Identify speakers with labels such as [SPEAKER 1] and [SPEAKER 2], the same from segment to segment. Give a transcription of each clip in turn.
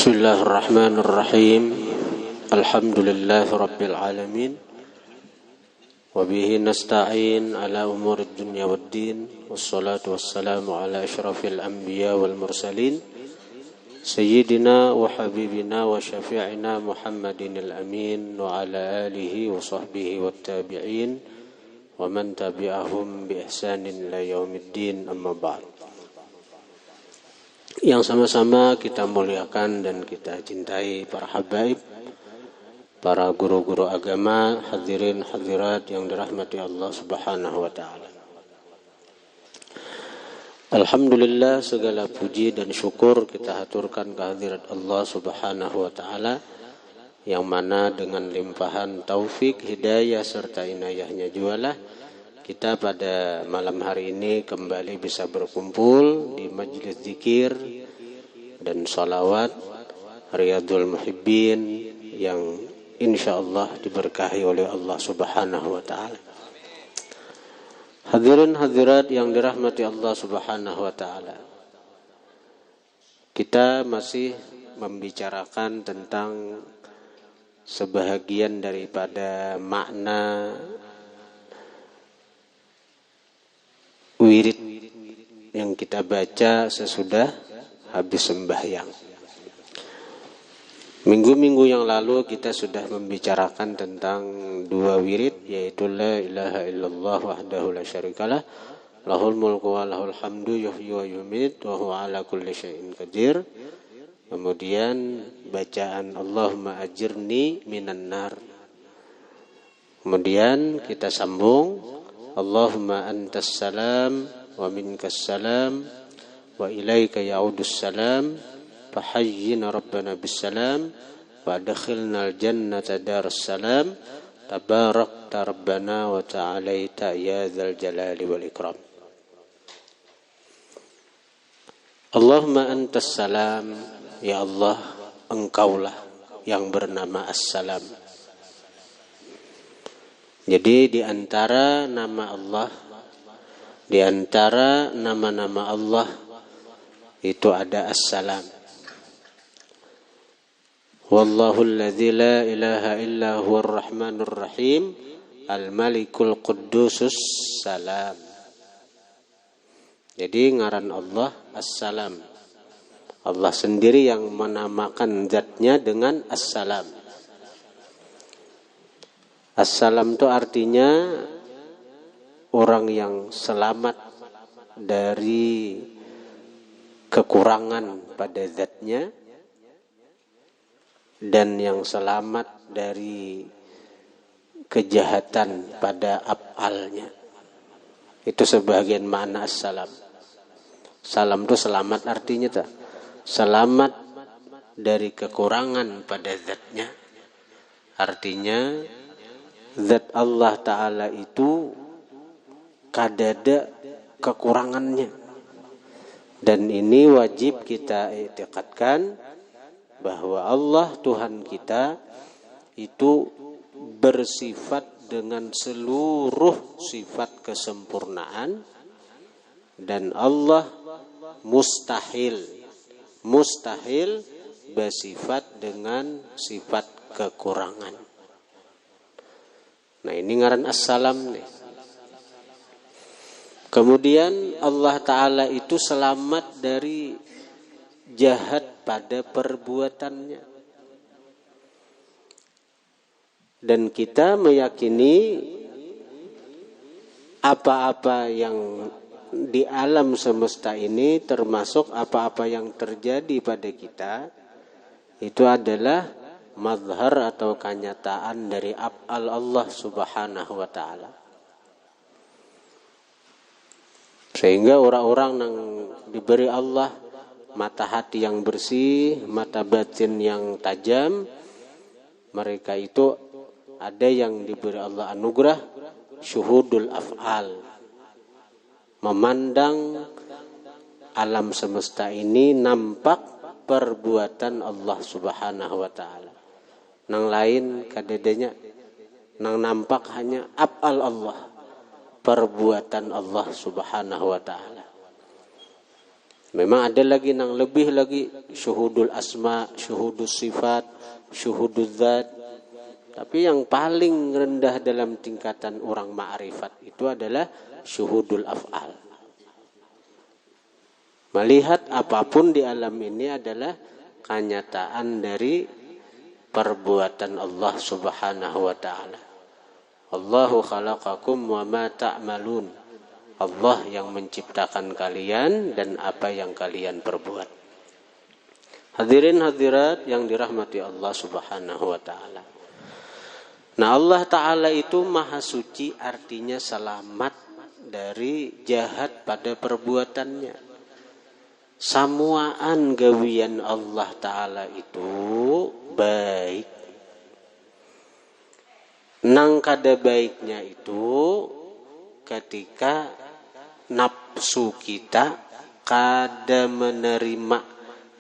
[SPEAKER 1] Bismillahirrahmanirrahim. Alhamdulillahi rabbil alamin. Wa bihi nasta'in ala umurid dunya waddin. Wassalatu wassalamu ala asyrafil anbiya wal mursalin. Sayyidina wa habibina wa syafi'ina Muhammadin al-amin. Wa ala alihi wa sahbihi wa tabi'in. Wa man tabi'ahum bi ihsanin ila yaumiddin, amma ba'd. Yang sama-sama kita muliakan dan kita cintai para habaib, para guru-guru agama, hadirin hadirat yang dirahmati Allah Subhanahu wa taala. Alhamdulillah, segala puji dan syukur kita haturkan kehadirat Allah Subhanahu wa taala yang mana dengan limpahan taufik, hidayah serta inayahnya jualah kita pada malam hari ini kembali bisa berkumpul di majelis zikir dan sholawat Riyadhul Muhibbin yang insyaallah diberkahi oleh Allah Subhanahu wa taala. Hadirin hadirat yang dirahmati Allah Subhanahu wa taala. Kita masih membicarakan tentang sebahagian daripada makna wirid yang kita baca sesudah habis sembahyang. Minggu-minggu yang lalu kita sudah membicarakan tentang dua wirid, yaitu la ilaha illallah wahdahu la syarikalah, lahul mulku wa lahul hamdu yuhyi wa yumiit wa huwa ala kulli syai'in qadir. Kemudian bacaan Allahumma ajirni minan nar. Kemudian kita sambung Allahumma antas salam wa minkas salam wa ilaika ya'udus salam fahayyina rabbana bis salam wa adkhilna al jannata daras salam tabarakta rabbana wa ta'alaita ya dzal jalali wal ikram. Allahumma antas salam, ya Allah, engkaulah yang bernama as-salam. Jadi di antara nama Allah, di antara nama-nama Allah itu ada As-Salam. Wallahu alladzi la ilaha illa huwar rahmanur rahim, al-malikul quddusus salam. Jadi ngaran Allah As-Salam. Allah sendiri yang menamakan zatnya dengan As-Salam. As-Salam itu artinya orang yang selamat dari kekurangan pada zatnya dan yang selamat dari kejahatan pada af'alnya. Itu sebagian makna as-salam. Salam itu selamat artinya tak? Selamat dari kekurangan pada zatnya. Artinya zat Allah Ta'ala itu kadada kekurangannya. Dan ini wajib kita i'tiqadkan bahwa Allah Tuhan kita itu bersifat dengan seluruh sifat kesempurnaan. Dan Allah mustahil bersifat dengan sifat kekurangan. Nah, ini ngaran as-salam nih. Kemudian Allah Ta'ala itu selamat dari jahat pada perbuatannya. Dan kita meyakini apa-apa yang di alam semesta ini, termasuk apa-apa yang terjadi pada kita, itu adalah mazhar atau kenyataan dari af'al Allah Subhanahu wa taala. Sehingga orang-orang yang diberi Allah mata hati yang bersih, mata batin yang tajam, mereka itu ada yang diberi Allah anugerah syuhudul af'al, memandang alam semesta ini nampak perbuatan Allah Subhanahu wa taala. Nang lain kadedenya nang nampak hanya af'al Allah, perbuatan Allah Subhanahu wa taala. Memang ada lagi yang lebih lagi, syuhudul asma, syuhudus sifat, syuhudul zat. Tapi yang paling rendah dalam tingkatan orang ma'rifat itu adalah syuhudul af'al. Melihat apapun di alam ini adalah kenyataan dari perbuatan Allah Subhanahu wa ta'ala. Allahu khalaqakum wa ma ta'malun. Allah yang menciptakan kalian dan apa yang kalian perbuat. Hadirin hadirat yang dirahmati Allah Subhanahu wa ta'ala. Nah, Allah Ta'ala itu maha suci, artinya selamat dari jahat pada perbuatannya. Samuaan gawian Allah Ta'ala itu baik. Nang kada baiknya itu ketika nafsu kita kada menerima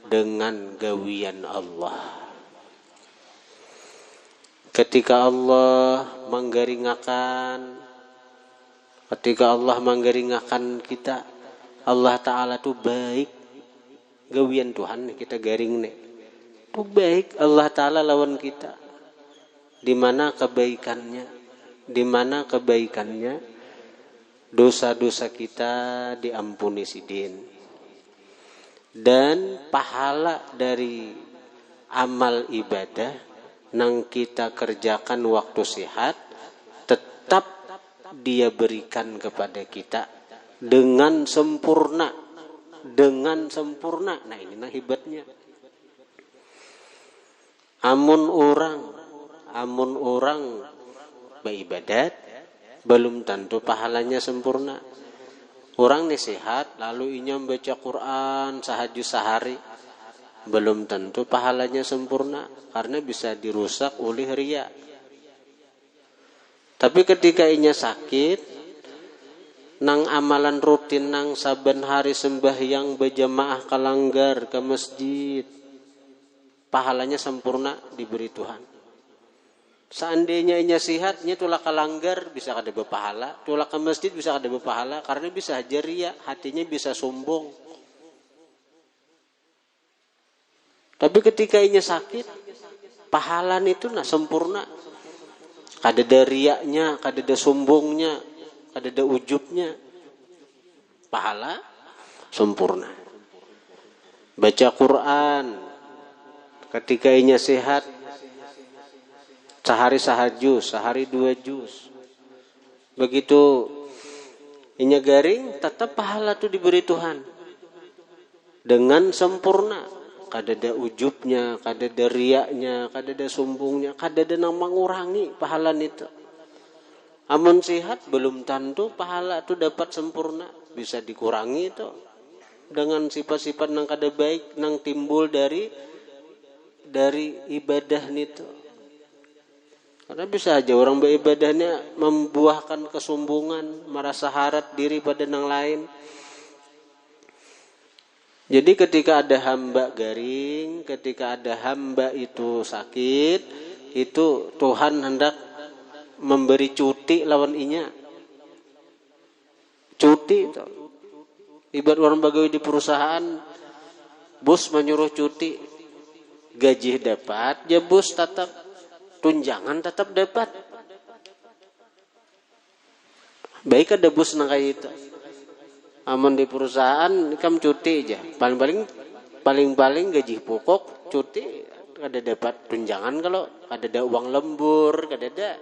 [SPEAKER 1] dengan gawian Allah. Ketika Allah menggeringakan kita, Allah Ta'ala tuh baik. Gawian Tuhan kita garing nih. Tuh baik Allah Ta'ala lawan kita. Di mana kebaikannya? Dosa-dosa kita diampuni sidin. Dan pahala dari amal ibadah nang kita kerjakan waktu sehat tetap dia berikan kepada kita dengan sempurna. Nah, ini nah hebatnya. Amun orang beribadat belum tentu pahalanya sempurna. Orang nih sehat lalu inya baca Quran sahaju sehari, belum tentu pahalanya sempurna karena bisa dirusak oleh riya. Tapi ketika inya sakit, nang amalan rutin nang saben hari sembahyang berjamaah kalanggar ke masjid, pahalanya sempurna diberi Tuhan. Seandainya inya sehat, nya tulah kalanggar bisa kada berpahala, tulah ke masjid bisa kada berpahala karena bisa aja riya, hatinya bisa sombong. Tapi ketika inya sakit, pahalan itu nah sempurna. Kada ada riaknya, kada ada sombongnya, kada ada ujubnya. Pahala sempurna. Baca Quran ketika inya sehat, sehari sahajus, sehari 2 juz. Begitu inya garing, tetap pahala itu diberi Tuhan dengan sempurna. Kada ada ujubnya, kada ada riaknya, kada ada sombongnya, kada ada nang mengurangi pahala itu. Amun sehat belum tentu pahala itu dapat sempurna, bisa dikurangi itu dengan sifat-sifat nang kada baik nang timbul dari ibadah itu. Karena bisa aja orang beribadahnya membuahkan kesombongan, merasa harap diri pada nang lain. Jadi ketika ada hamba garing, ketika ada hamba itu sakit, itu Tuhan hendak memberi cuti lawan inya. Cuti itu. Ibarat orang pegawai di perusahaan, bos menyuruh cuti, gaji dapat, ya bos tetap tunjangan tetap dapat. Baik ada bos nang kayak itu. Aman di perusahaan kam cuti aja. Paling gaji pokok cuti kada dapat tunjangan kalau ada uang lembur, kada ada.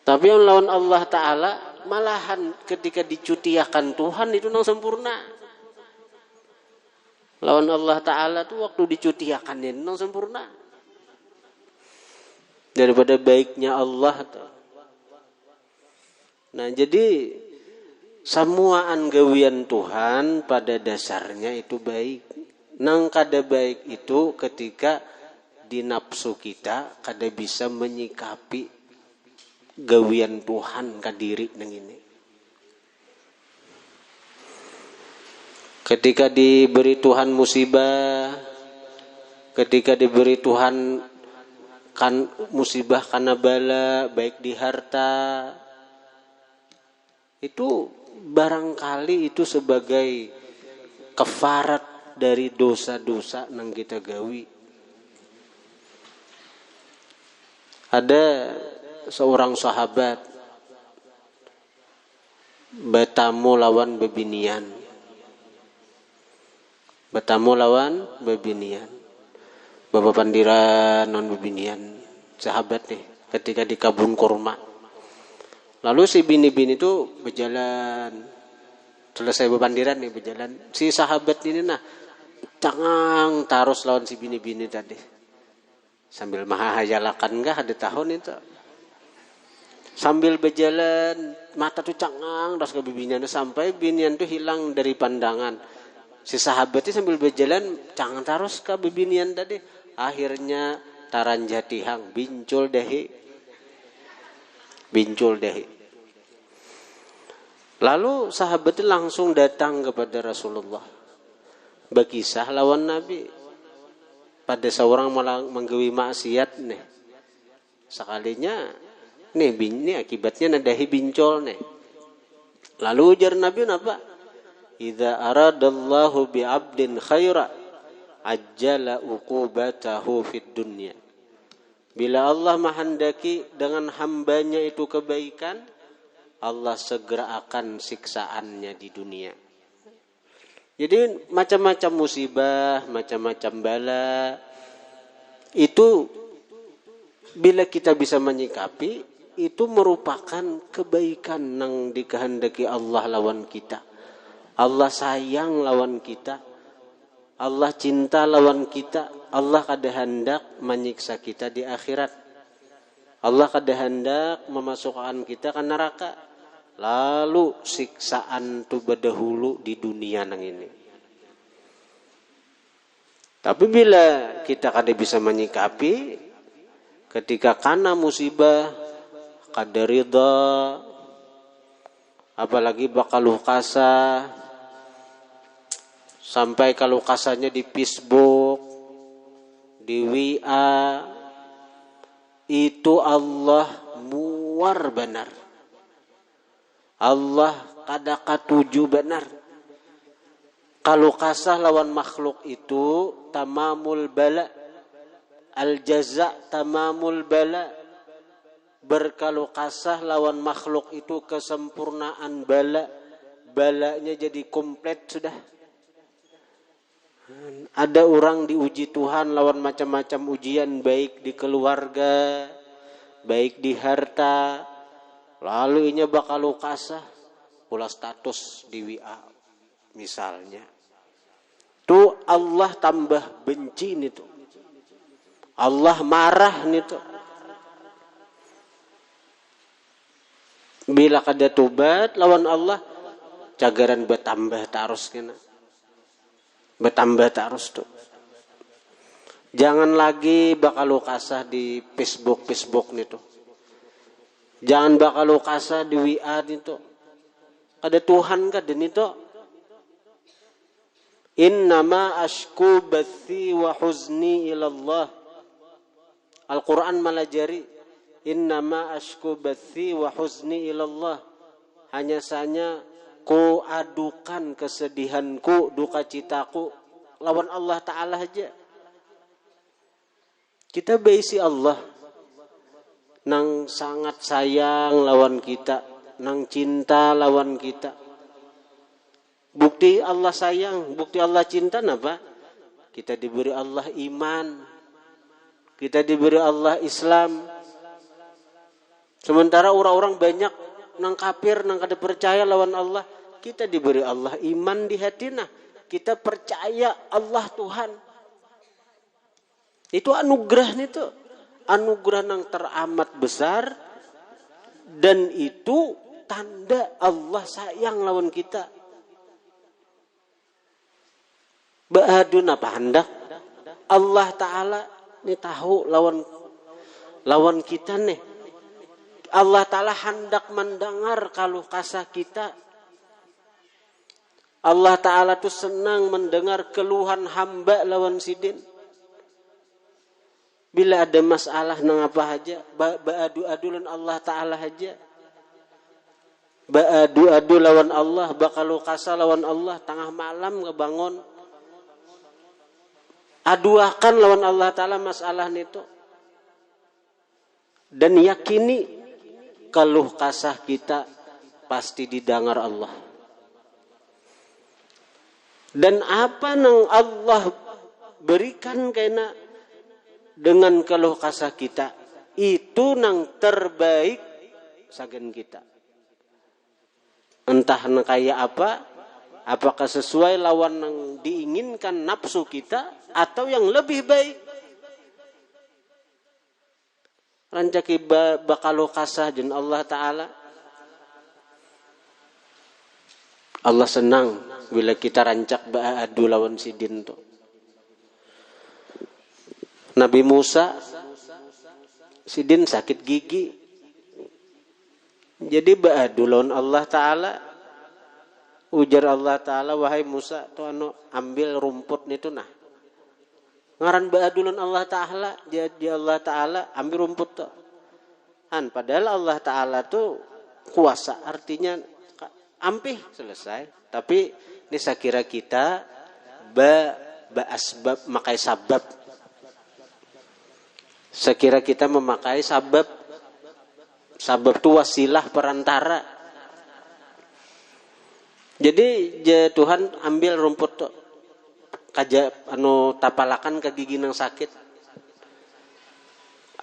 [SPEAKER 1] Tapi yang lawan Allah Ta'ala malahan ketika dicutiakan Tuhan itu nang sempurna. Lawan Allah Ta'ala tuh waktu dicutiakan itu nang sempurna. Daripada baiknya Allah tuh. Nah jadi samuaan gawian Tuhan pada dasarnya itu baik. Nang kada baik itu ketika di nafsu kita kada bisa menyikapi gawian Tuhan ka diri nang ini. Ketika diberi Tuhan musibah, ketika diberi Tuhan kan musibah karena bala baik di harta, itu barangkali itu sebagai kefarat dari dosa-dosa nang kita gawi. Ada seorang sahabat bertamu lawan bebinian. Bertamu lawan bebinian. Bapak pandiran non bebinian. Sahabat nih ketika di kebun kurma. Lalu si bini-bini itu berjalan. Selesai bepandiran nih berjalan. Si sahabat ini cangang tarus lawan si bini-bini tadi. Sambil mahayalakan enggak ada tahun itu. Sambil berjalan mata tuh cangang terus ke binian sampai binian tuh hilang dari pandangan. Si sahabatnya sambil berjalan cangang terus ke binian tadi. Akhirnya taranjatihang bincul dehi. Lalu sahabatnya langsung datang kepada Rasulullah. Berkisah lawan Nabi. Pada seorang menggawi maksiat nih. Sekalinya nih akibatnya nadahi bincol nih. Lalu ujar Nabi apa? Idza aradallahu bi'abdin khaira ajjala uqubatahu fid dunya. Bila Allah menghendaki dengan hambanya itu kebaikan, Allah segera akan siksaannya di dunia. Jadi macam-macam musibah, macam-macam bala itu bila kita bisa menyikapi itu merupakan kebaikan yang dikehendaki Allah lawan kita. Allah sayang lawan kita. Allah cinta lawan kita. Allah kada hendak menyiksa kita di akhirat. Allah kada hendak memasukkan kita ke neraka. Lalu siksaan itu berdahulu di dunia nang ini. Tapi bila kita kada bisa menyikapi, ketika kena musibah, kada ridha, apalagi bakal lukasa, sampai kalau kasanya di Facebook, di WA, itu Allah muar benar. Allah kada katuju benar. Kalau kasah lawan makhluk itu tamamul bala. Al-jaza tamamul bala. Berkalu kasah lawan makhluk itu kesempurnaan bala. Balanya jadi komplit sudah. Ada orang diuji Tuhan lawan macam-macam ujian, baik di keluarga, baik di harta. Lalu inya bakal kasah pula status di WA misalnya. Tuh Allah tambah benci nih tuh. Allah marah nih tuh. Bila kada tobat lawan Allah, cagaran bertambah terus kena. Bertambah terus tuh. Jangan lagi bakal kasah di Facebook nih tuh. Jangan bakal kasah di WA itu. Ada Tuhan kada nito. Innama ashku bathi wa huzni ilallah. Al-Quran malajari. Innama ashku bathi wa huzni ilallah. Hanya saja ku adukan kesedihanku, duka citaku lawan Allah Ta'ala aja. Kita baisi Allah. Nang sangat sayang lawan kita, nang cinta lawan kita. Bukti Allah sayang, bukti Allah cinta apa? Kita diberi Allah iman, kita diberi Allah Islam. Sementara orang-orang banyak nang kafir, nang kada percaya lawan Allah, kita diberi Allah iman di hati kita percaya Allah Tuhan. Itu anugerah nih tuh. Anugerah yang teramat besar dan itu tanda Allah sayang lawan kita. Baadun apa hendak Allah Ta'ala nih tahu lawan kita nih. Allah Ta'ala hendak mendengar kalau kasah kita. Allah Ta'ala tuh senang mendengar keluhan hamba lawan sidin. Bila ada masalah nang apa aja, beradu-adulan Allah Ta'ala aja. Adu-adu lawan Allah, bakalu kasa lawan Allah, tengah malam ngebangun. Aduakan lawan Allah Ta'ala masalah itu. Dan yakini keluh kasah kita pasti didengar Allah. Dan apa nang Allah berikan kena dengan keluh kasah kita, itu nang terbaik sagen kita. Entah kayak apa, apakah sesuai lawan yang diinginkan nafsu kita atau yang lebih baik. Rancaki bakalo kasah jen Allah Ta'ala. Allah senang bila kita rancak adu lawan sidin tu. Nabi Musa, sidin sakit gigi. Jadi ba'adu lawan Allah Ta'ala. Ujar Allah Ta'ala, wahai Musa, tu ambil rumput itu nah. Ngaran ba'adu lawan Allah Ta'ala. Jadi Allah Ta'ala ambil rumput tu. Padahal Allah Ta'ala tu kuasa. Artinya ampih selesai. Tapi ini saya kira kita asbab makai sabab. Saya kira kita memakai sabab. Sabab itu wasilah perantara. Jadi Tuhan ambil rumput tuh, kaja tapalakan ke gigi nang sakit.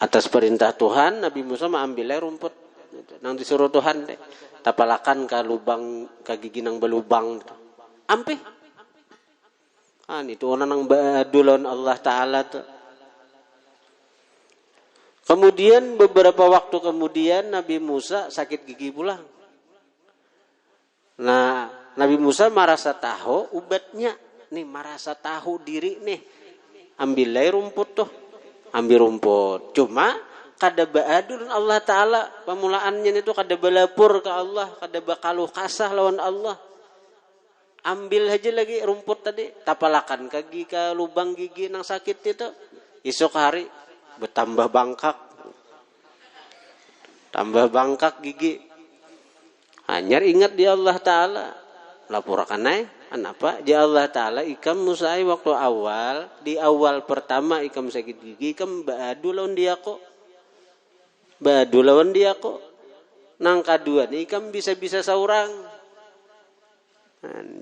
[SPEAKER 1] Atas perintah Tuhan, Nabi Musa ambilnya rumput. Nang disuruh Tuhan deh, tapalakan ke lubang ke gigi nang belubang. Ampih. Itu orang nang badulon Allah Ta'ala tuh. Kemudian beberapa waktu kemudian Nabi Musa sakit gigi pulang. Nah, Nabi Musa merasa tahu ubatnya. Nih merasa tahu diri nih. Ambillah rumput tuh. Ambil rumput. Cuma kada ba'adun Allah Ta'ala. Pemulaannya itu kada balapur ke Allah. Kada bakaluh kasah lawan Allah. Ambil aja lagi rumput tadi. Tapalakan ke lubang gigi nang sakit itu. Esok hari bertambah bangkak. Tambah bangkak gigi. Hanya ingat dia Allah Ta'ala. Laporkan apa? Dia Allah Ta'ala ikam musai waktu awal. Di awal pertama ikam sakit gigi. Ikam ba'adu lawan dia kok. Ba'adu lawan dia kok. Nang kedua nih ikam bisa-bisa seorang.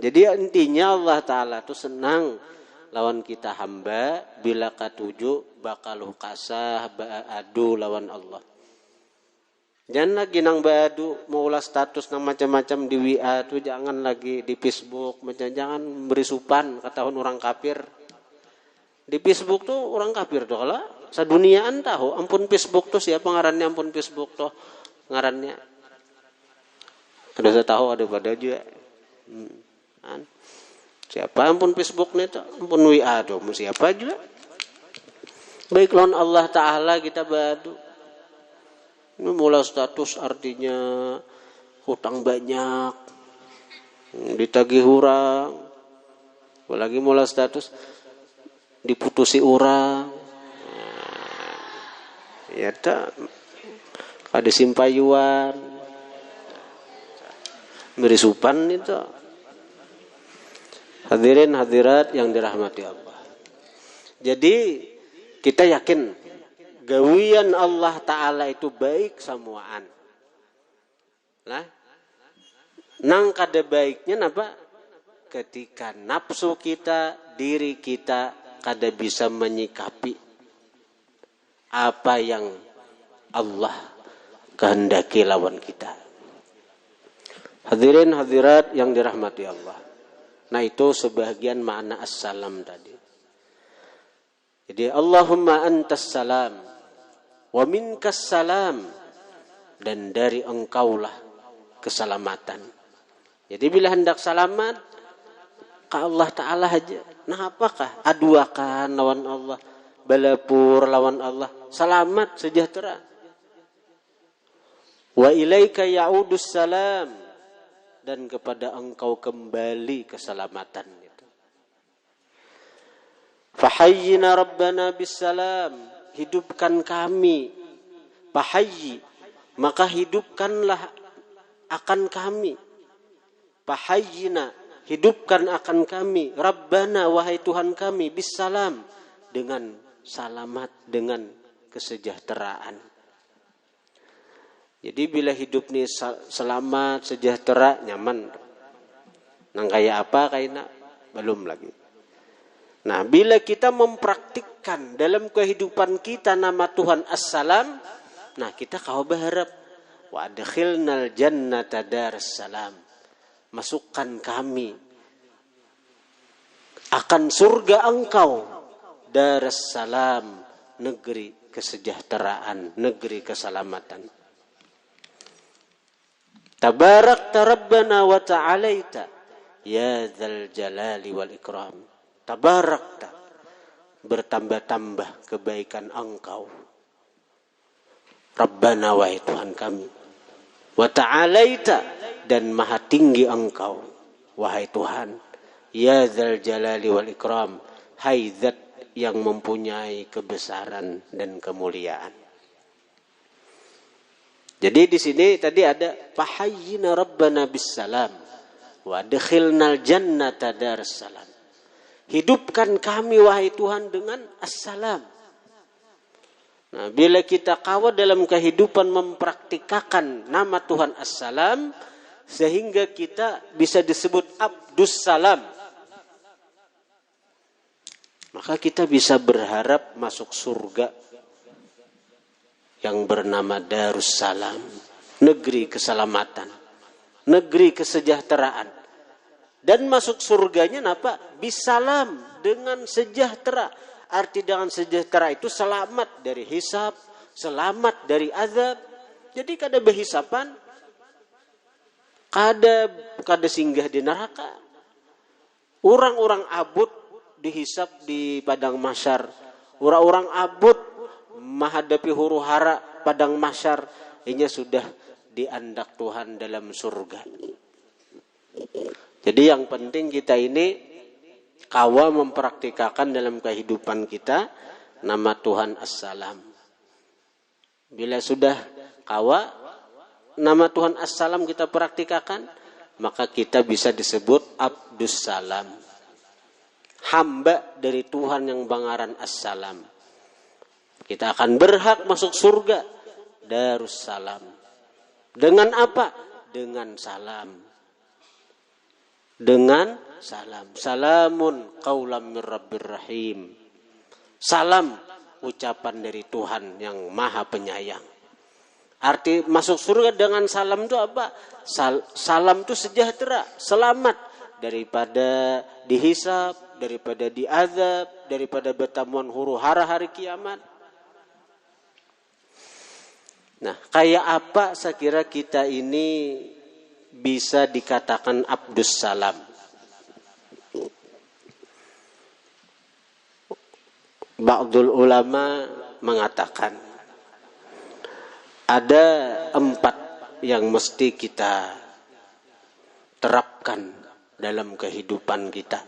[SPEAKER 1] Jadi intinya Allah Ta'ala tuh senang lawan kita hamba bila katuju bakaluh kasah ba'adu lawan Allah. Jangan lagi nang ba'adu mau ulas status nang macam-macam di WA tuh, jangan lagi di Facebook, jangan berisupan kata orang kafir. Di Facebook tuh orang kafir tuh kalau saduniaan tahu ampun Facebook tuh siapa ngarannya ampun Facebook tuh ngarannya. Ada saya tahu ada pada juga. Siapa ampun Facebook nih tuh, ampun WA tuh, siapa juga. Baik lawan Allah Ta'ala kita badu. Ini mulai status artinya hutang banyak, ditagih orang, apalagi mulai status diputusi orang. Ya tak, ada simpayuan, berisupan itu. Hadirin hadirat yang dirahmati Allah. Jadi kita yakin gawian Allah Ta'ala itu baik samuaan. Nah, nang kada baiknya apa? Ketika nafsu kita, diri kita kada bisa menyikapi apa yang Allah kehendaki lawan kita. Hadirin hadirat yang dirahmati Allah. Nah itu sebagian makna as-salam tadi. Jadi Allahumma antas salam wa minkas salam, dan dari engkaulah keselamatan. Jadi bila hendak selamat ke Allah Ta'ala aja. Nah apakah? Aduakan lawan Allah. Balapur lawan Allah. Selamat sejahtera. Wa ilaika ya'udus salam, dan kepada engkau kembali keselamatan itu. Fahayyina rabbana bisalam, hidupkan kami. Fahayyi, maka hidupkanlah akan kami. Fahayyina, hidupkan akan kami. Rabbana, wahai Tuhan kami, bisalam, dengan salamat, dengan kesejahteraan. Jadi bila hidup ni selamat, sejahtera, nyaman. Nang kaya apa kayaknya belum lagi. Nah, bila kita mempraktikkan dalam kehidupan kita nama Tuhan As-Salam, nah kita kau berharap wa adkhilnal jannata darussalam. Masukkan kami akan surga engkau, darussalam, negeri kesejahteraan, negeri keselamatan. Tabarakta Rabbana wa ta'alaita ya dzal jalali wal ikram. Tabarakta, bertambah-tambah kebaikan engkau. Rabbana, wahai Tuhan kami. Wa ta'alaita, dan maha tinggi engkau, wahai Tuhan. Ya dzal jalali wal ikram, hai zat yang mempunyai kebesaran dan kemuliaan. Jadi di sini tadi ada fahayyina rabbana bissalam wa adkhilnal jannata darussalam. Hidupkan kami wahai Tuhan dengan as-salam. Nah, bila kita kawal dalam kehidupan mempraktikkan nama Tuhan as-salam, sehingga kita bisa disebut abdus salam, maka kita bisa berharap masuk surga yang bernama Darussalam, negeri keselamatan, negeri kesejahteraan. Dan masuk surganya apa? Bisalam, dengan sejahtera. Arti dengan sejahtera itu selamat dari hisab, selamat dari azab. Jadi kada berhisapan, kada singgah di neraka. Orang-orang abud dihisap di padang mahsyar. Orang-orang abud menghadapi huru hara padang mahsyar, ini sudah diandak Tuhan dalam surga. Jadi yang penting kita ini kawa mempraktikkan dalam kehidupan kita nama Tuhan As-Salam. Bila sudah kawa nama Tuhan As-Salam kita praktikkan, maka kita bisa disebut Abdus Salam, hamba dari Tuhan yang bangaran As-Salam. Kita akan berhak masuk surga Darussalam. Dengan apa? Dengan salam. Dengan salam. Salamun qaulam mir rabbir rahim. Salam, ucapan dari Tuhan yang maha penyayang. Arti masuk surga dengan salam itu apa? Salam itu sejahtera, selamat daripada dihisab, daripada diazab, daripada bertamuan huru hara hari kiamat. Nah, kayak apa saya kira kita ini bisa dikatakan Abdus Salam? Ba'dul ulama mengatakan ada 4 yang mesti kita terapkan dalam kehidupan kita.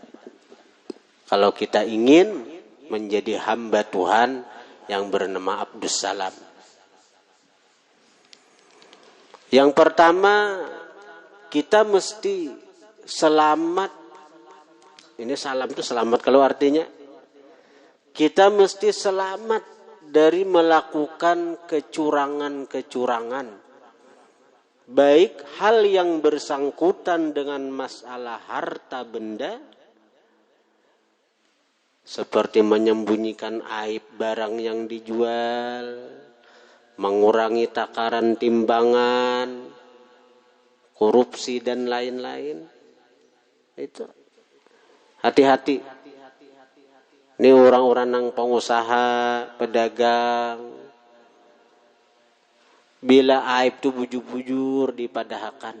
[SPEAKER 1] Kalau kita ingin menjadi hamba Tuhan yang bernama Abdus Salam. Yang pertama, kita mesti selamat. Ini salam itu selamat kalau artinya. Kita mesti selamat dari melakukan kecurangan-kecurangan. Baik hal yang bersangkutan dengan masalah harta benda, seperti menyembunyikan aib barang yang dijual, mengurangi takaran timbangan, korupsi dan lain-lain. Itu hati-hati. Ini orang-orang yang pengusaha, pedagang, bila aib itu bujur-bujur dipadahakan.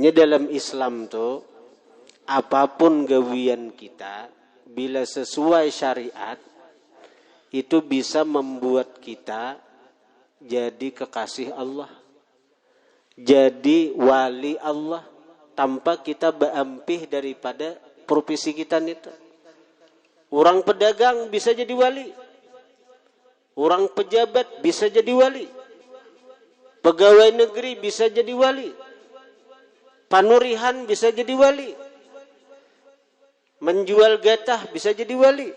[SPEAKER 1] Ini dalam Islam tuh, apapun gawian kita, bila sesuai syariat, itu bisa membuat kita jadi kekasih Allah, jadi wali Allah, tanpa kita berampih daripada profesi kita itu. Orang pedagang bisa jadi wali, orang pejabat bisa jadi wali. Pegawai negeri bisa jadi wali. Panurihan bisa jadi wali. Menjual gatah bisa jadi wali.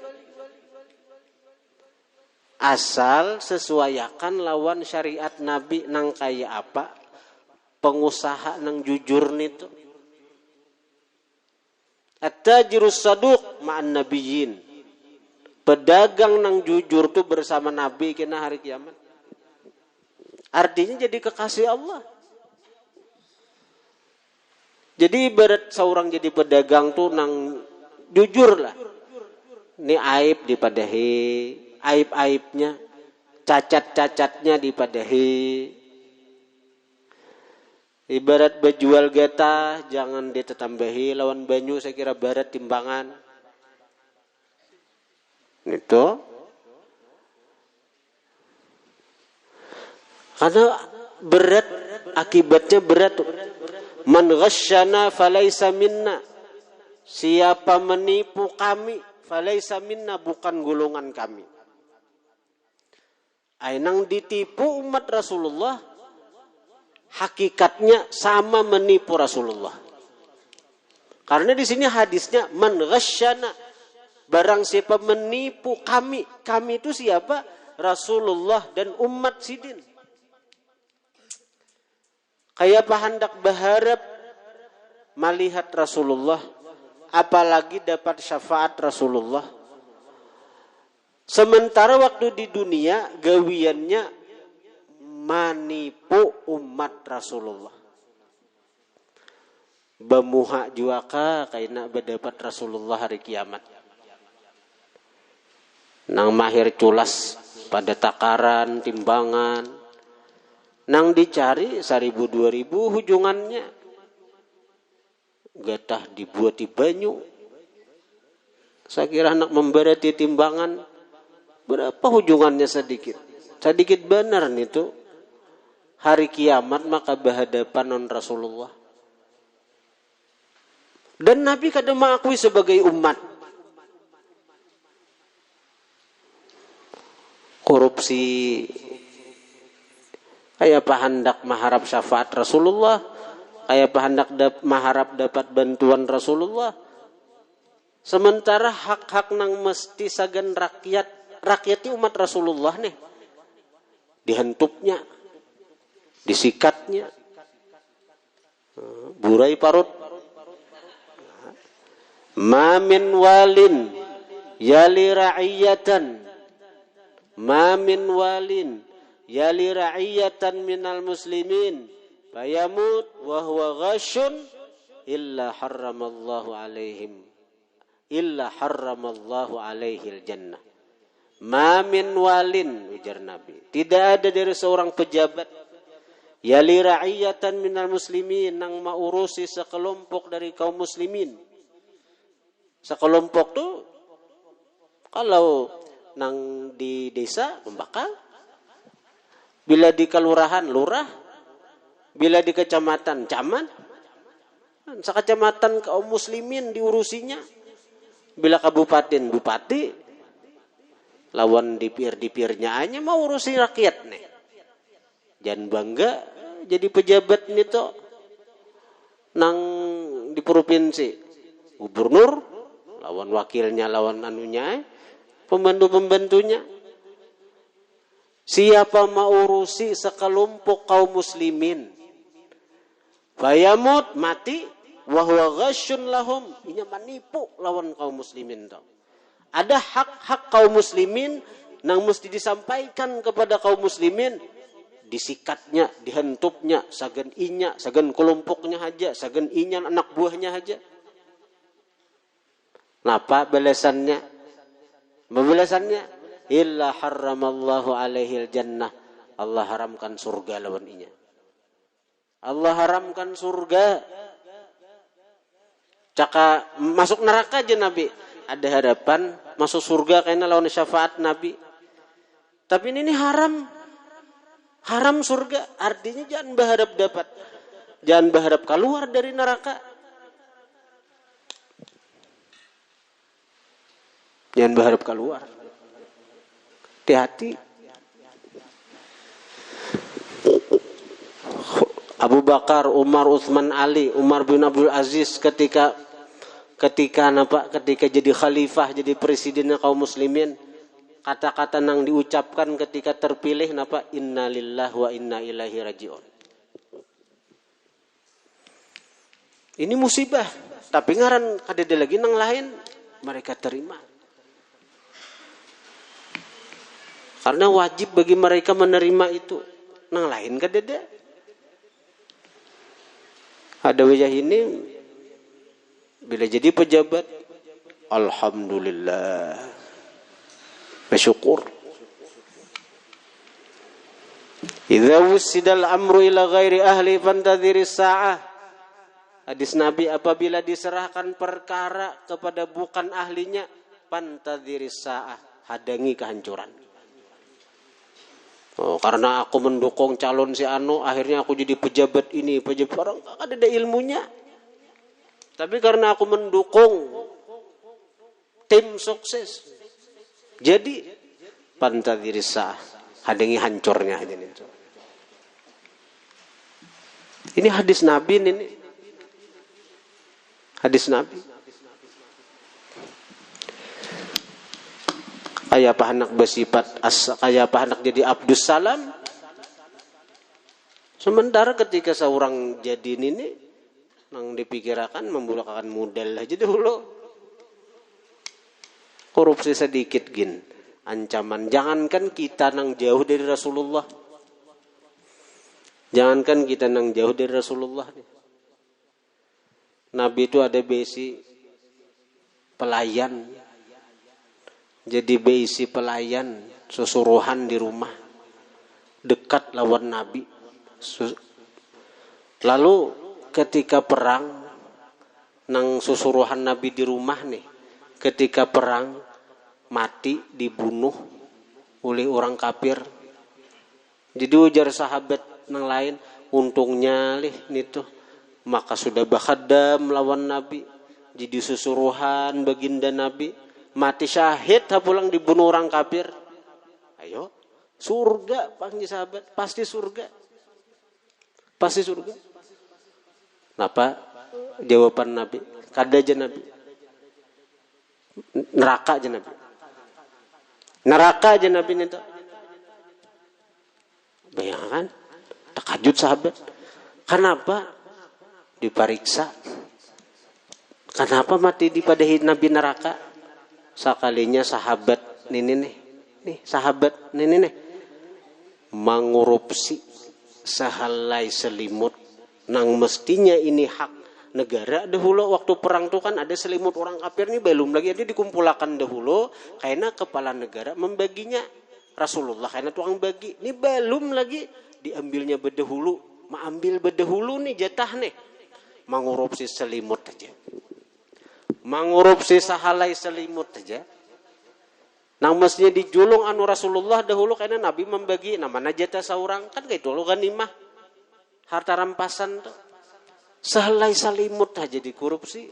[SPEAKER 1] Asal sesuaikan lawan syariat Nabi nang kaya apa. Pengusaha nang jujur nitu. At-tajirus saduq ma'an nabiyyin. Pedagang nang jujur tuh bersama Nabi kena hari kiamat. Artinya jadi kekasih Allah. Jadi ibarat seorang jadi pedagang tuh nang jujur lah. Ini aib dipadahi, aib-aibnya, cacat-cacatnya dipadahi. Ibarat berjual getah, jangan ditetambahi lawan banyu, saya kira barat timbangan. Itu. Karena berat, akibatnya berat. Man ghasyana falaysa minna. Siapa menipu kami, falaysa minna, bukan golongan kami. Ainang ditipu umat Rasulullah, hakikatnya sama menipu Rasulullah. Karena di sini hadisnya man ghasyana, barang siapa menipu kami. Kami itu siapa? Rasulullah dan umat sidin. Kayak hendak berharap melihat Rasulullah, apalagi dapat syafaat Rasulullah. Sementara waktu di dunia gawiannya manipu umat Rasulullah. Bemuhak juaka kaina berdapat Rasulullah hari kiamat. Nang mahir culas pada takaran, timbangan. Nang dicari 1000-2000 hujungannya. Gatah dibuat di banyu. Saya kira anak memberati timbangan. Berapa hujungannya sedikit. Sedikit benar nih tuh. Hari kiamat maka berhadapan non Rasulullah. Dan Nabi kadang mengakui sebagai umat. Korupsi. Kayak hendak mengharap syafaat Rasulullah. Kayak hendak mengharap dapat bantuan Rasulullah. Sementara hak-hak nang mesti sagan rakyat. Rakyatnya umat Rasulullah nih. Dihentupnya. Disikatnya. Burai parut. Ma min walin yali ra'iyatan. Ma min walin yali ra'iyatan minal muslimin fayamut wa huwa ghashun illa harramallahu alaihil jannah. Ma min walin, ujar Nabi, tidak ada dari seorang pejabat yali ra'iyatan minal muslimin nang maurusi sekelompok dari kaum muslimin. Sekelompok tuh kalau nang di desa pembakal, bila di kelurahan lurah, bila di kecamatan camat, sekecamatan kaum muslimin diurusinya, bila kabupaten bupati, lawan dipir-dipirnya hanya mau urusi rakyat nih. Jangan bangga jadi pejabat nih toh nang di provinsi, gubernur, lawan wakilnya, lawan anunya, pembantu-pembantunya. Siapa mau urusi sekelompok kaum muslimin, bayamut mati, wahwa ghasyun lahum, ini menipu lawan kaum muslimin tau. Ada hak-hak kaum muslimin yang mesti disampaikan kepada kaum muslimin, disikatnya, dihentupnya, sagan inya, sagan kelompoknya aja, sagan inya anak buahnya aja. Napa balasannya? Balasannya illa harramallahu alaihil jannah. Allah haramkan surga lawan inya. Allah haramkan surga. Caka masuk neraka aja Nabi. Ada harapan masuk surga karena lawan syafaat Nabi. Tapi ini haram. Haram surga. Artinya jangan berharap dapat. Jangan berharap keluar dari neraka. Jangan berharap keluar. Hati-hati. Abu Bakar, Umar, Utsman, Ali, Umar bin Abdul Aziz ketika jadi khalifah, jadi presidennya kaum muslimin, kata-kata nang diucapkan ketika terpilih napa? Innalillahi wa inna ilaihi rajiun. Ini musibah, tapi ngaran kadede lagi nang lain mereka terima. Karena wajib bagi mereka menerima itu. Nang lain kadede. Ada wajah ini bila jadi pejabat, alhamdulillah, bersyukur. Idza wusidal amru ila ghairi ahli fantadhiris sa'ah. Hadis Nabi, apabila diserahkan perkara kepada bukan ahlinya, fantadhiris sa'ah, hadangi kehancuran. Oh, karena aku mendukung calon si Anu, akhirnya aku jadi pejabat ini, pejabat orang ada ilmunya. Tapi karena aku mendukung tim sukses, jadi pantadhirisa, hadangi hancurnya. Ini hadis Nabi ini, hadis Nabi. Kayak apa anak bersifat kayak apa anak jadi Abdus Salam. Sementara ketika seorang jadi ini nang dipikirkan membulakan modal aja dulu. Korupsi sedikit gin ancaman. Jangankan kita nang jauh dari Rasulullah. Jangankan kita nang jauh dari Rasulullah. Nabi itu ada besi pelayan. Jadi beisi pelayan susuruhan di rumah dekat lawan Nabi. Lalu ketika perang nang susuruhan Nabi di rumah nih, ketika perang mati dibunuh oleh orang kafir. Jadi ujar sahabat nang lain, untungnya lih nitu maka sudah bakhadam lawan Nabi. Jadi susuruhan baginda Nabi. Mati syahid, pulang dibunuh orang kafir. Ayo, surga, panggil sahabat, pasti surga. Pasti surga. Kenapa? Jawaban Nabi, kada aja Nabi. Neraka aja Nabi. Neraka aja Nabi itu. Bayangkan, terkejut sahabat. Kenapa? Diperiksa. Kenapa mati dipadahi Nabi neraka? Sekalinya sahabat nih sahabat nih mengurupsi sehelai selimut nang mestinya ini hak negara dahulu. Waktu perang tuh kan ada selimut orang kafir nih belum lagi ada dikumpulkan dahulu karena kepala negara membaginya Rasulullah karena tuang bagi ini belum lagi diambilnya berdahulu mengambil berdahulu nih jatah nih mengurupsi selimut aja. Mengurupsi sahalai selimut aja. Nang mestinya dijulung anu Rasulullah dahulu karena Nabi membagi namanya jatah seorang kan kayak dulu ganimah harta rampasan tuh. Sahalai selimut aja dikorupsi.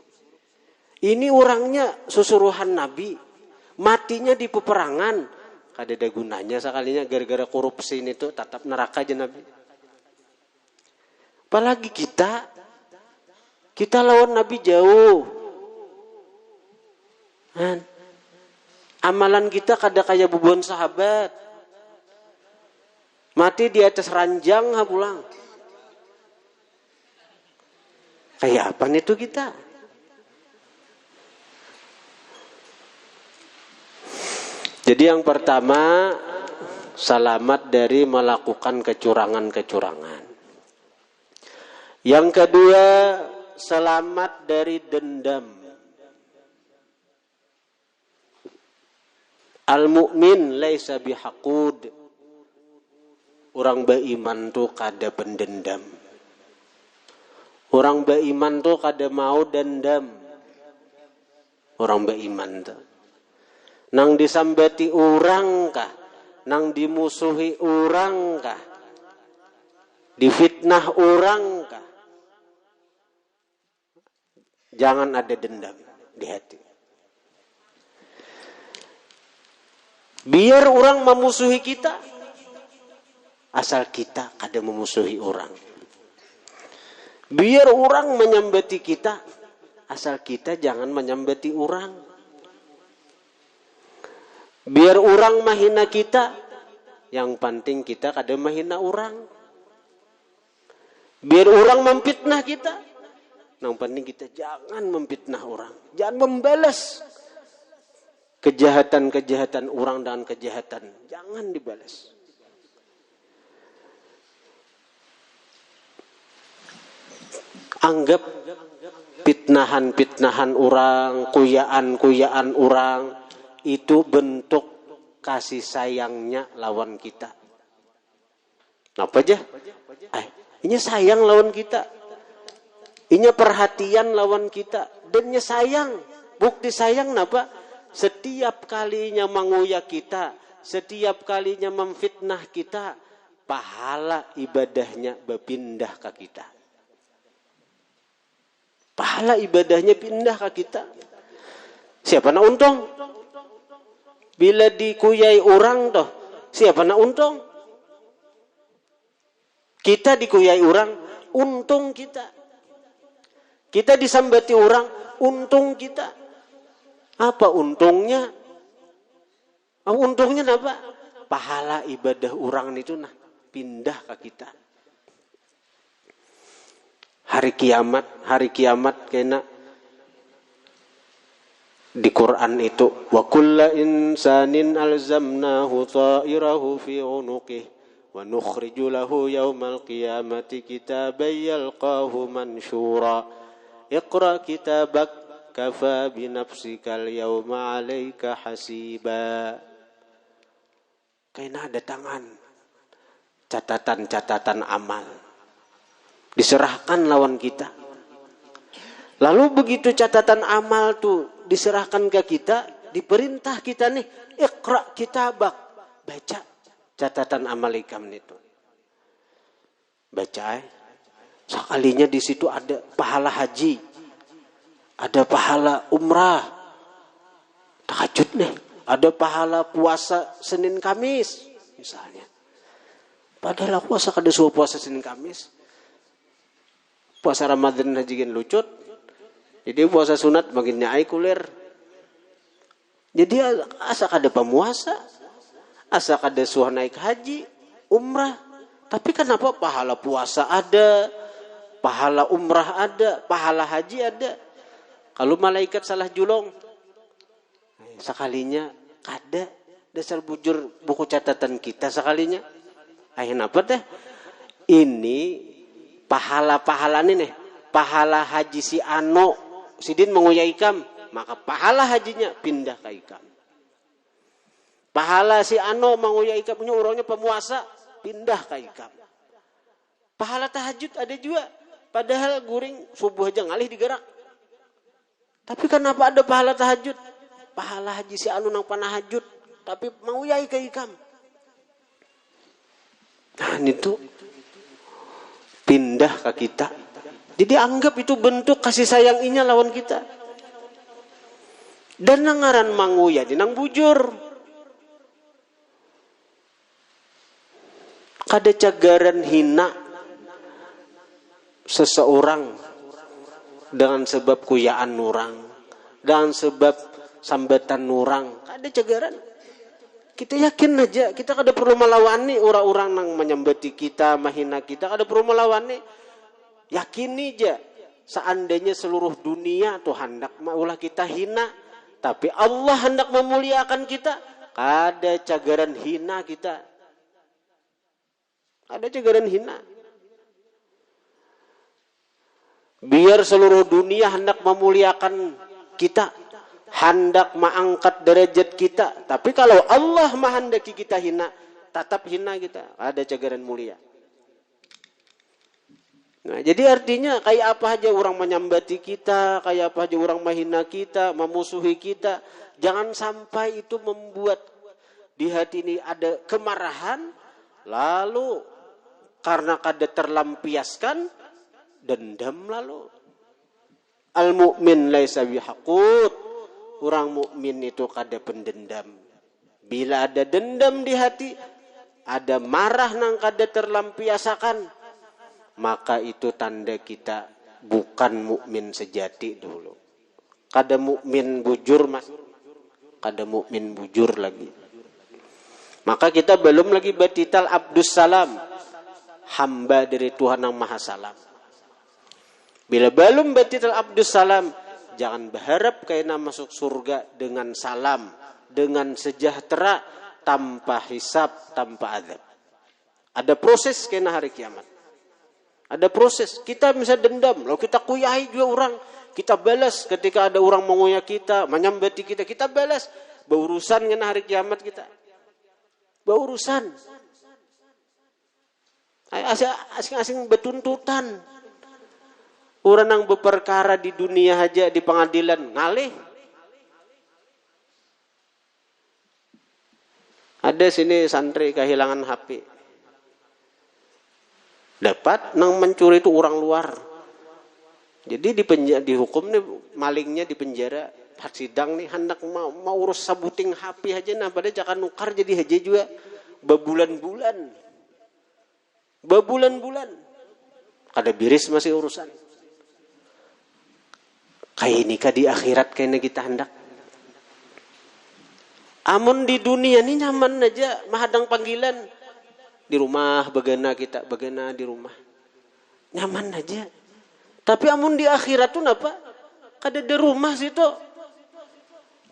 [SPEAKER 1] Ini orangnya susuruhan Nabi, matinya di peperangan. Kada ada gunanya sekalinya gara-gara korupsi ini tuh tetap neraka aja Nabi. Apalagi kita lawan Nabi jauh. Amalan kita kada kayak bubuhan sahabat. Mati di atas ranjang pulang. Kayak apa itu kita? Jadi yang pertama selamat dari melakukan kecurangan-kecurangan. Yang kedua selamat dari dendam. Al-mu'min laisa bihaqud. Orang beriman tuh kada pendendam. Orang beriman tuh kada mau dendam. Orang beriman tuh. Nang disambati orang kah? Nang dimusuhi orang kah? Difitnah orang kah? Jangan ada dendam di hati. Biar orang memusuhi kita, asal kita kada memusuhi orang. Biar orang menyambati kita, asal kita jangan menyambati orang. Biar orang mahina kita, yang penting kita kada mahina orang. Biar orang memfitnah kita, yang penting kita jangan memfitnah orang. Jangan membalas kejahatan-kejahatan orang dengan kejahatan. Jangan dibalas. Anggap fitnahan-fitnahan orang, kuyaan-kuyaan orang, itu bentuk kasih sayangnya lawan kita. Apa aja? Ini sayang lawan kita. Ini perhatian lawan kita. Dan ini sayang. Bukti sayang apa? Setiap kalinya menguyak kita, setiap kalinya memfitnah kita, pahala ibadahnya berpindah ke kita. Pahala ibadahnya pindah ke kita. Siapa nak untung? Bila dikuyai orang toh, siapa nak untung? Kita dikuyai orang, untung kita. Kita disambati orang, untung kita. Apa untungnya? Untungnya apa? Pahala ibadah orang itu nah pindah ke kita. Hari kiamat kena di Quran itu wa kullu insanin alzamnahu ta'irahu fi 'unuqihi wa nukhriju lahu yaumal qiyamati kitaban yalqahu mansyura iqra kitabak kafa bi nafsikal yawma 'alaika hasiba. Kena ada tangan catatan-catatan amal diserahkan lawan kita. Lalu begitu catatan amal tuh diserahkan ke kita, diperintah kita nih, iqra kitabak, baca catatan amal ikam itu. Baca sekalinya di situ ada pahala haji, ada pahala umrah, tahajud nih, ada pahala puasa Senin Kamis misalnya. Padahal puasa kada suruh puasa Senin Kamis. Puasa Ramadan hajikan lucut. Jadi puasa sunat makin nyai kulir. Jadi asa kada pemuasa. Asa kada suah naik haji, umrah. Tapi kenapa pahala puasa ada, pahala umrah ada, pahala haji ada. Kalau malaikat salah julong, sekalinya kada dasar bujur buku catatan kita sekalinya. Apa teh? Ini pahala-pahala nih, pahala haji si Ano, sidin menguya ikam, maka pahala hajinya pindah ke ikam. Pahala si Ano menguya ikam, punya orangnya pemuasa, pindah ke ikam. Pahala tahajud ada juga, padahal guring subuh aja ngalih digerak. Tapi kenapa ada pahala tahajud? Pahala haji si Ano nang panahajud, tapi menguyai ke ikam. Nah itu pindah ke kita. Jadi anggap itu bentuk kasih sayanginya lawan kita. Dan nangaran manguya dinang bujur. Kada cagaran hina seseorang dengan sebab kuyaan orang, dengan sebab sambatan orang. Kada cagaran. Kita yakin aja, kita kada perlu melawani orang-orang yang menyambati kita, mahina kita, kada perlu melawani. Yakini aja, seandainya seluruh dunia tuh hendak maulah kita hina, tapi Allah hendak memuliakan kita, kada cagaran hina kita. Ada cagaran hina. Biar seluruh dunia hendak memuliakan kita, hendak mengangkat derajat kita. Tapi kalau Allah menghendaki kita hina, tetap hina kita. Ada cagaran mulia. Nah, jadi artinya kayak apa aja orang menyambati kita, kayak apa aja orang menghina kita, memusuhi kita. Jangan sampai itu membuat di hati ini ada kemarahan. Lalu karena kada terlampiaskan, dendam lalu. Al-mu'min laisa bihaqud. Orang mukmin itu kada pendendam. Bila ada dendam di hati, ada marah nang kada terlampiasakan, maka itu tanda kita bukan mukmin sejati dulu. Kada mukmin bujur mas, kada mukmin bujur lagi. Maka kita belum lagi batital Abdus Salam, hamba dari Tuhan yang Maha Salam. Bila belum batital Abdus Salam, jangan berharap kena masuk surga dengan salam, dengan sejahtera, tanpa hisab, tanpa azab. Ada proses kena hari kiamat. Ada proses. Kita bisa dendam, lalu kita kuyahi juga orang, kita balas ketika ada orang menguyak kita, menyambati kita, kita balas. Berurusan kena hari kiamat kita. Berurusan. Asing-asing betuntutan. Orang yang berperkara di dunia aja di pengadilan ngalih. Ada sini santri kehilangan HP. Dapat nang mencuri itu orang luar. Jadi dihukum nih malingnya di penjara. Pas sidang nih hendak mau urus sabuting HP aja, nah pada jangan nukar jadi aja juga bebulan-bulan. Kada biris masih urusan. Kayak ini kah di akhirat kayaknya kita hendak. Amun di dunia ini nyaman aja, mahadang panggilan. Di rumah begana kita, begana di rumah. Nyaman aja. Tapi amun di akhirat tuh napa? Kada ada rumah situ.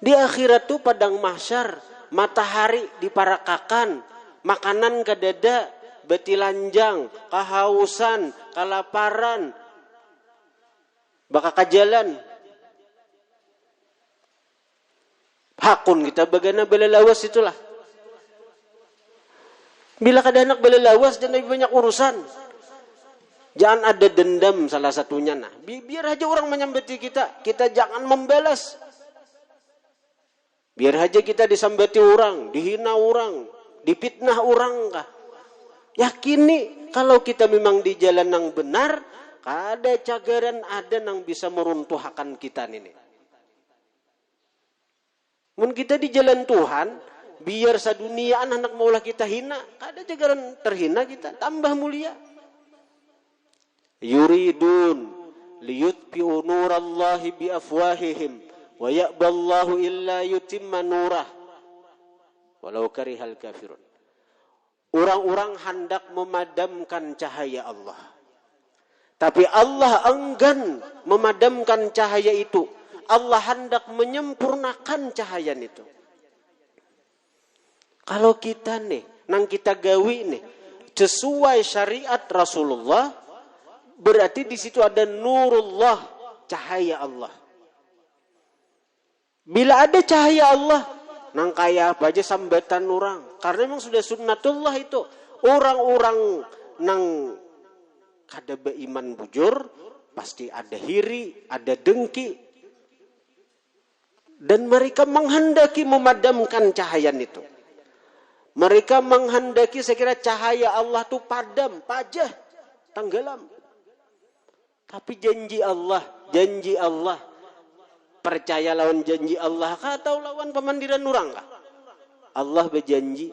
[SPEAKER 1] Di akhirat tuh padang mahsyar, matahari diparakakan, makanan kadada, betilanjang, kehausan, kelaparan, bakal kajalan. Hakun kita bagana belalawas itulah. Bila kada anak belalawas dan lebih banyak urusan. Jangan ada dendam salah satunya nah. Biar aja orang menyambati kita, kita jangan membalas. Biar aja kita disambati orang, dihina orang, dipitnah orang kah. Yakini kalau kita memang di jalan yang benar, kada cagaran ada yang bisa meruntuhkan kita ini. Mun kita di jalan Tuhan, biar sadunia anak maulah kita hina, kada cagaran terhina kita, tambah mulia. Yuridun liyutfi'u nurallahi biafwahihim wa ya'ballahu illa yutimma nurah walau karihal kafirun. Orang-orang hendak memadamkan cahaya Allah. Tapi Allah enggan memadamkan cahaya itu. Allah hendak menyempurnakan cahaya itu. Kalau kita nih, nang kita gawi nih, sesuai syariat Rasulullah, berarti di situ ada nurullah, cahaya Allah. Bila ada cahaya Allah, nang kaya apa aja sambatan orang. Karena memang sudah sunnatullah itu. Orang-orang nang kada beriman bujur, pasti ada hiri, ada dengki. Dan mereka menghendaki memadamkan cahaya itu. Mereka menghendaki sekira cahaya Allah itu padam, pajah, tenggelam. Tapi janji Allah, percaya lawan janji Allah kah atau lawan pemandiran orang kah? Allah berjanji,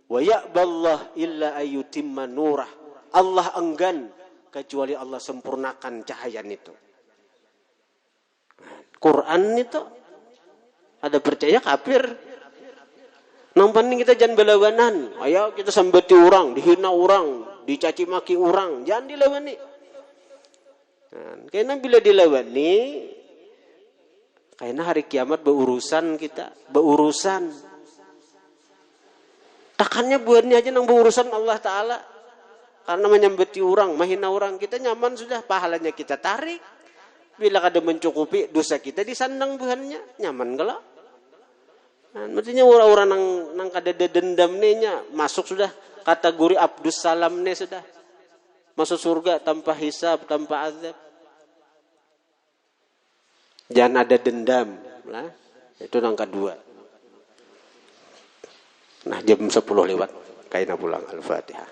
[SPEAKER 1] wa ya'ballah illa ayyutimma nurah. Allah enggan kecuali Allah sempurnakan cahaya itu. Quran itu ada percaya kafir. Nang penting kita jangan berlawanan. Ayo kita sambati orang, dihina orang, dicaci maki orang, jangan dilawani. Karena bila dilawani, karena hari kiamat berurusan kita, berurusan. Takannya buatnya aja nang berurusan Allah Ta'ala. Karena menyambati orang, menghina orang, kita nyaman sudah, pahalanya kita tarik. Bila kada mencukupi dosa kita disandang buhannya, nyaman kalau. Nah, maksudnya orang-orang nang kada dendam nya masuk sudah kategori Abdus Salam nih sudah. Masuk surga tanpa hisab, tanpa azab. Jangan ada dendam lah. Itu yang kedua. Nah, jam 10 lewat. Kaina pulang. Al-Fatihah.